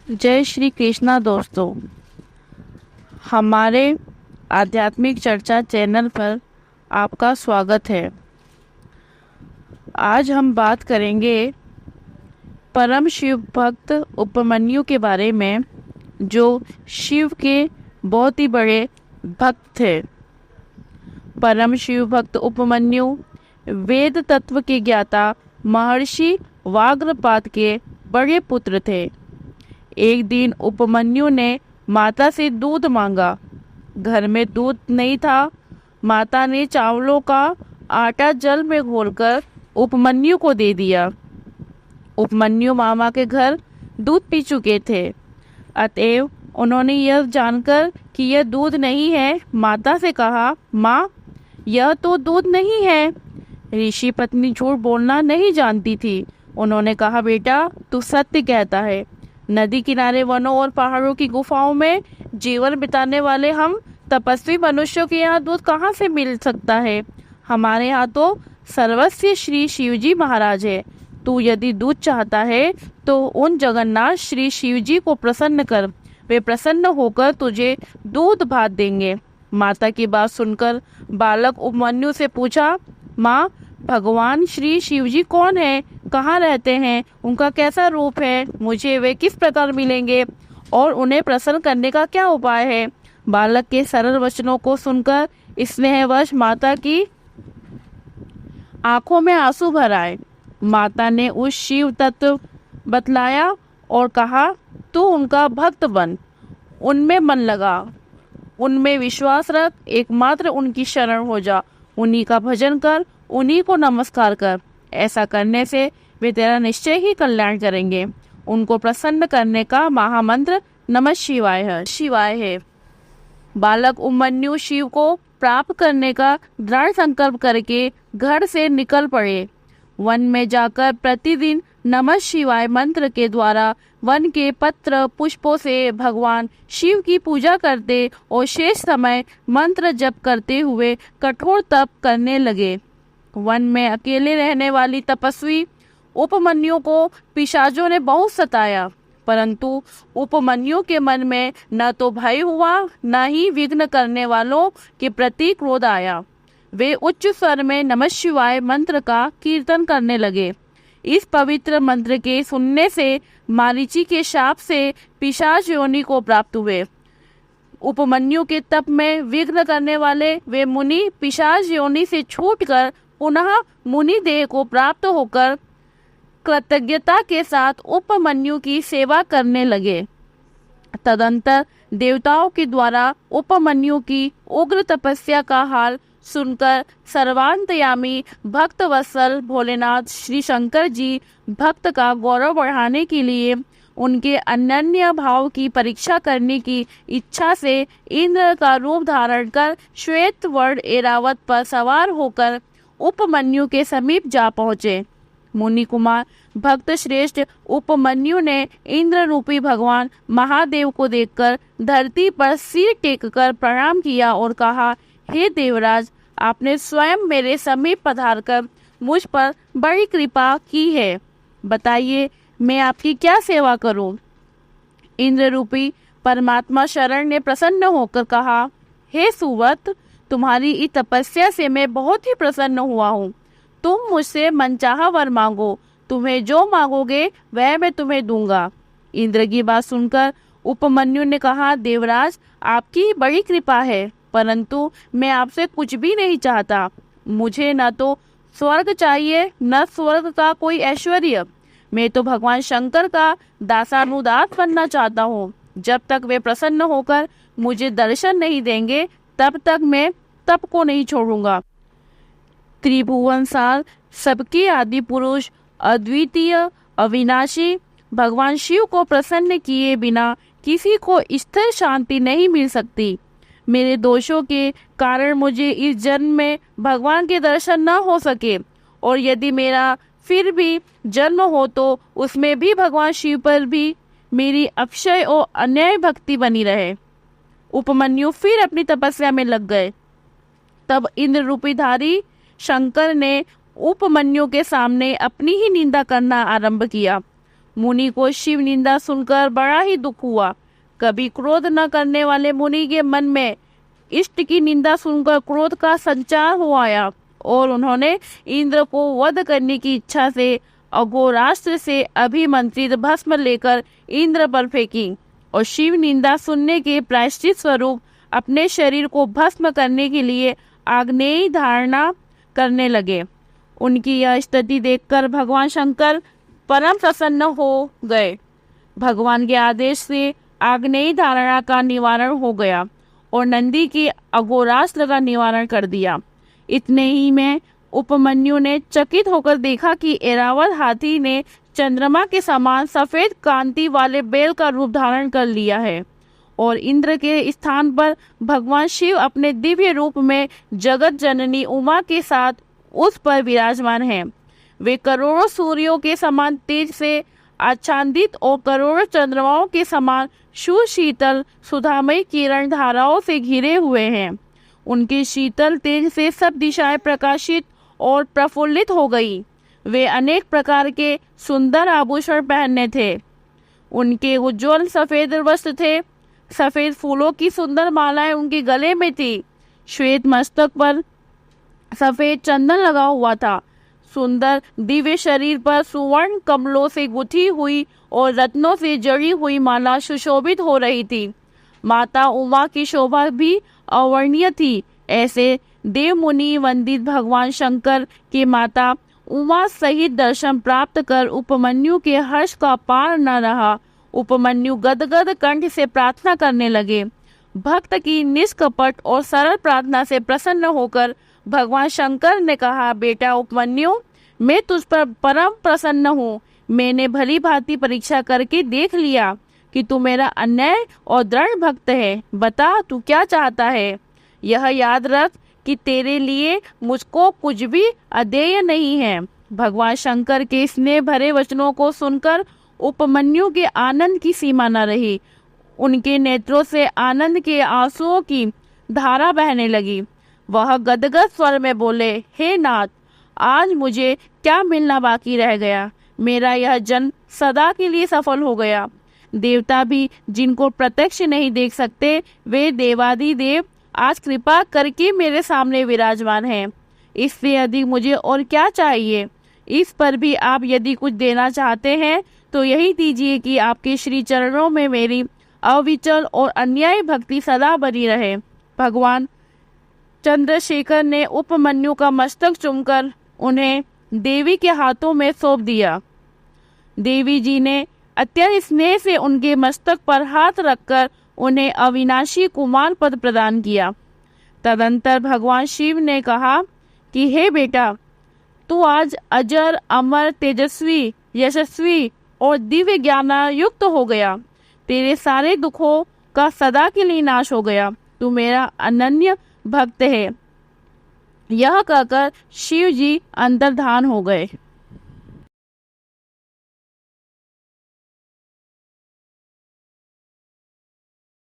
जय श्री कृष्णा दोस्तों। हमारे आध्यात्मिक चर्चा चैनल पर आपका स्वागत है। आज हम बात करेंगे परम शिव भक्त उपमन्यु के बारे में, जो शिव के बहुत ही बड़े भक्त थे। परम शिव भक्त उपमन्यु वेद तत्व के ज्ञाता महर्षि वाग्रपाद के बड़े पुत्र थे। एक दिन उपमन्यु ने माता से दूध मांगा। घर में दूध नहीं था। माता ने चावलों का आटा जल में घोलकर उपमन्यु को दे दिया। उपमन्यु मामा के घर दूध पी चुके थे, अतएव उन्होंने यह जानकर कि यह दूध नहीं है, माता से कहा, माँ, यह तो दूध नहीं है। ऋषि पत्नी झूठ बोलना नहीं जानती थी। उन्होंने कहा, बेटा, तू सत्य कहता है। नदी किनारे, वनों और पहाड़ों की गुफाओं में जीवन बिताने वाले हम तपस्वी मनुष्यों के यहाँ दूध कहाँ से मिल सकता है? हमारे यहाँ तो सर्वस्व श्री शिवजी महाराज है। तू यदि दूध चाहता है तो उन जगन्नाथ श्री शिवजी को प्रसन्न कर, वे प्रसन्न होकर तुझे दूध भात देंगे। माता की बात सुनकर बालक उपमन्यु से पूछा, माँ, भगवान श्री शिवजी कौन है? कहाँ रहते हैं? उनका कैसा रूप है? मुझे वे किस प्रकार मिलेंगे और उन्हें प्रसन्न करने का क्या उपाय है? बालक के सरल वचनों को सुनकर स्नेहवश माता की आंखों में आंसू भर आए। माता ने उस शिव तत्व बतलाया और कहा, तू उनका भक्त बन, उनमें मन लगा, उनमें विश्वास रख, एकमात्र उनकी शरण हो जा, उन्हीं का भजन कर, उन्हीं को नमस्कार कर। ऐसा करने से वे तेरा निश्चय ही कल्याण करेंगे। उनको प्रसन्न करने का महामंत्र नमः शिवाय है। बालक उपमन्यु शिव को प्राप्त करने का दृढ़ संकल्प करके घर से निकल पड़े। वन में जाकर प्रतिदिन नमः शिवाय मंत्र के द्वारा वन के पत्र पुष्पों से भगवान शिव की पूजा करते और शेष समय मंत्र जप करते हुए कठोर तप करने लगे। वन में अकेले रहने वाली तपस्वी उपमन्यु को पिशाचों ने बहुत सताया, परंतु उपमन्यु के मन में न तो भय हुआ, न ही विघ्न करने वालों के प्रति क्रोध आया। वे उच्च स्वर में नमः शिवाय मंत्र का कीर्तन करने लगे। इस पवित्र मंत्र के सुनने से मारीची के शाप से पिशाच योनि को प्राप्त हुए। उपमन्यु के तप में विघ्न करने वाले वे मुनि पिशाच योनि से छूटकर पुनः मुनि देह को प्राप्त होकर कृतज्ञता के साथ उपमन्यु की सेवा करने लगे। तदंतर देवताओं के द्वारा उपमन्यु की उग्र तपस्या का हाल सुनकर सर्वांतयामी भक्त वत्सल भोलेनाथ श्री शंकर जी भक्त का गौरव बढ़ाने के लिए उनके अनन्य भाव की परीक्षा करने की इच्छा से इंद्र का रूप धारण कर श्वेत वर्ण ऐरावत पर सवार होकर उपमन्यु के समीप जा पहुँचे। मुनि कुमार भक्त श्रेष्ठ उपमन्यु ने इंद्र रूपी भगवान महादेव को देखकर धरती पर सिर टेककर प्रणाम किया और कहा, हे देवराज, आपने स्वयं मेरे समीप पधारकर मुझ पर बड़ी कृपा की है। बताइए, मैं आपकी क्या सेवा करूं? इंद्र रूपी परमात्मा शरण ने प्रसन्न होकर कहा, हे सुवत, तुम्हारी इस तपस्या से मैं बहुत ही प्रसन्न हुआ हूँ। तुम मुझसे मनचाहा वर मांगो, तुम्हें जो मांगोगे वह मैं तुम्हें दूंगा। इंद्र की बात सुनकर उपमन्यु ने कहा, देवराज, आपकी बड़ी कृपा है, परंतु मैं आपसे कुछ भी नहीं चाहता। मुझे न तो स्वर्ग चाहिए, न स्वर्ग का कोई ऐश्वर्य। मैं तो भगवान शंकर का दासानुदास बनना चाहता हूँ। जब तक वे प्रसन्न होकर मुझे दर्शन नहीं देंगे, तब तक मैं तप को नहीं छोड़ूंगा। त्रिभुवन सार सबके आदि पुरुष, अद्वितीय, अविनाशी भगवान शिव को प्रसन्न किए बिना किसी को स्थिर शांति नहीं मिल सकती। मेरे दोषों के कारण मुझे इस जन्म में भगवान के दर्शन न हो सके, और यदि मेरा फिर भी जन्म हो तो उसमें भी भगवान शिव पर भी मेरी अक्षय और अन्याय भक्ति बनी रहे। उपमन्यु फिर अपनी तपस्या में लग गए। तब इंद्र रूपीधारी शंकर ने उपमन्यु के सामने अपनी ही निंदा करना आरंभ किया। मुनि को शिव निंदा सुनकर बड़ा ही दुख हुआ। कभी क्रोध न करने वाले मुनि के मन में इष्ट की निंदा सुनकर क्रोध का संचार हो आया और उन्होंने इंद्र को वध करने की इच्छा से अघोरास्त्र से अभिमंत्रित भस्म लेकर इंद्र पर फेंकी और शिव निंदा सुनने के प्रायश्चित स्वरूप अपने शरीर को भस्म करने के लिए आग्नेय धारणा करने लगे। उनकी यह स्थिति देखकर भगवान शंकर परम प्रसन्न हो गए। भगवान के आदेश से आग्नेय धारणा का निवारण हो गया और नंदी के अघोरास्त्र का निवारण कर दिया। इतने ही में उपमन्यु ने चकित होकर देखा कि ऐरावत हाथी ने चंद्रमा के समान सफेद कांति वाले बैल का रूप धारण कर लिया है और इंद्र के स्थान पर भगवान शिव अपने दिव्य रूप में जगत जननी उमा के साथ उस पर विराजमान हैं। वे करोड़ों सूर्यों के समान तेज से आच्छादित और करोड़ों चंद्रमाओं के समान सुशीतल सुधामयी किरण धाराओं से घिरे हुए हैं। उनके शीतल तेज से सब दिशाएं प्रकाशित और प्रफुल्लित हो गई। वे अनेक प्रकार के सुंदर आभूषण पहने थे। उनके उज्जवल सफेद वस्त्र थे। सफेद फूलों की सुंदर मालाएं उनके गले में थी। श्वेत मस्तक पर सफेद चंदन लगा हुआ था। सुंदर दिव्य शरीर पर सुवर्ण कमलों से गुथी हुई और रत्नों से जड़ी हुई माला सुशोभित हो रही थी। माता उमा की शोभा भी अवर्णनीय थी। ऐसे देव मुनि वंदित भगवान शंकर की माता उमा सहित दर्शन प्राप्त कर उपमन्यु के हर्ष का पार न रहा। उपमन्यु गदगद कंठ से प्रार्थना करने लगे। भक्त की निष्कपट और सरल प्रार्थना से प्रसन्न होकर भगवान शंकर ने कहा, बेटा उपमन्यु, मैं तुझ पर परम प्रसन्न हूँ। मैंने भली भांति परीक्षा करके देख लिया कि तू मेरा अन्याय और दृढ़ भक्त है। बता, तू क्या चाहता है? यह याद रख कि तेरे लिए मुझको कुछ भी अदेय नहीं है। भगवान शंकर के स्नेह भरे वचनों को सुनकर उपमन्यु के आनंद की सीमा न रही। उनके नेत्रों से आनंद के आंसुओं की धारा बहने लगी। वह गदगद स्वर में बोले, हे नाथ, आज मुझे क्या मिलना बाकी रह गया? मेरा यह जन्म सदा के लिए सफल हो गया। देवता भी जिनको प्रत्यक्ष नहीं देख सकते, वे देवादिदेव आज कृपा करके मेरे सामने विराजमान हैं। इससे अधिक मुझे और क्या चाहिए? इस पर भी आप यदि कुछ देना चाहते हैं तो यही दीजिए कि आपके श्री चरणों में मेरी अविचल और अन्यायी भक्ति सदा बनी रहे। भगवान चंद्रशेखर ने उपमन्यु का मस्तक चूमकर उन्हें देवी के हाथों में सौंप दिया। देवी जी ने अत्यंत स्नेह से उनके मस्तक पर हाथ रखकर उन्हें अविनाशी कुमार पद प्रदान किया। तदंतर भगवान शिव ने कहा कि हे बेटा, तू आज अजर, अमर, तेजस्वी, यशस्वी और दिव्य ज्ञानायुक्त हो गया। तेरे सारे दुखों का सदा के लिए नाश हो गया। तू मेरा अनन्य भक्त है। यह कहकर शिव जी अंतर्धान हो गए।